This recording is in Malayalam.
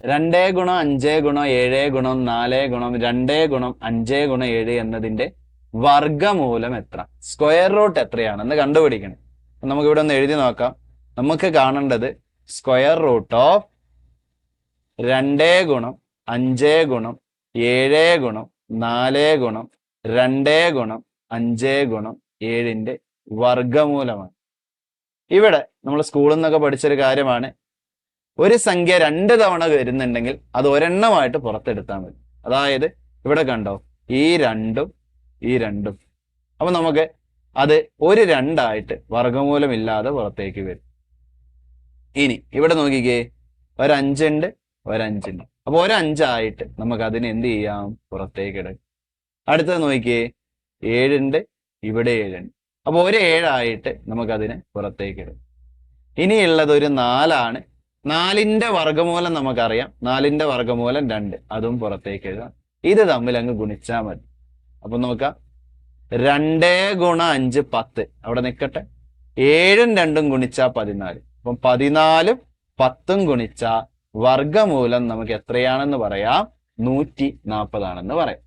2 ഗുണം 5 ഗുണം 7 ഗുണം 4 ഗുണം 2 ഗുണം 5 ഗുണം 7 എന്നതിന്റെ വർഗമൂലം എത്ര? സ്ക്വയർ റൂട്ട് എത്രയാണെന്ന് കണ്ടുപിടിക്കണം. നമുക്ക് ഇവിടെ ഒന്ന് എഴുതി നോക്കാം. നമുക്ക് കാണേണ്ടത് സ്ക്വയർ റൂട്ട് ഓഫ് 2 ഗുണം 5 ഗുണം 7 ഗുണം 4 ഗുണം 2 ഗുണം 5 ഗുണം 7ന്റെ വർഗമൂലമാണ്. ഇവിടെ നമ്മൾ സ്കൂളിൽ നിന്നൊക്കെ പഠിച്ചൊരു കാര്യമാണ്, ഒരു സംഖ്യ 2 തവണ വരുന്നുണ്ടെങ്കിൽ അത് ഒരെണ്ണമായിട്ട് പുറത്തെടുത്താൽ മതി. അതായത് ഇവിടെ കണ്ടോ, ഈ 2ഉം ഈ 2ഉം. അപ്പൊ നമുക്ക് അത് ഒരു 2 ആയിട്ട് വർഗമൂലമില്ലാതെ പുറത്തേക്ക് വരും. ഇനി ഇവിടെ നോക്കിക്കേ, ഒരു 5 ഉണ്ട്, ഒരു 5 ഉണ്ട്. അപ്പൊ ഒരു 5 ആയിട്ട് നമുക്ക് അതിനെ എന്ത് ചെയ്യാം? പുറത്തേക്ക് ഇടാം. അടുത്തത് നോക്കിക്കേ, 7 ഉണ്ട്, ഇവിടെ 7 ഉണ്ട്. അപ്പൊ ഒരു 7 ആയിട്ട് നമുക്ക് അതിനെ പുറത്തേക്ക് ഇടാം. ഇനിയുള്ളത് ഒരു 4 ആണ്. 4ന്റെ വർഗമൂലം നമുക്കറിയാം, 4ന്റെ വർഗമൂലം 2, അതും പുറത്തേക്ക് എഴുതാം. ഇത് തമ്മിൽ അങ്ങ് ഗുണിച്ചാൽ മതി. അപ്പൊ നോക്കാം, 2 ഗുണം 5 10, അവിടെ നിൽക്കട്ടെ. 7ഉം 2ഉം ഗുണിച്ചാ 14. അപ്പം 14ഉം 10ഉം ഗുണിച്ച വർഗമൂലം നമുക്ക് എത്രയാണെന്ന് പറയാം? 140 ആണെന്ന് പറയാം.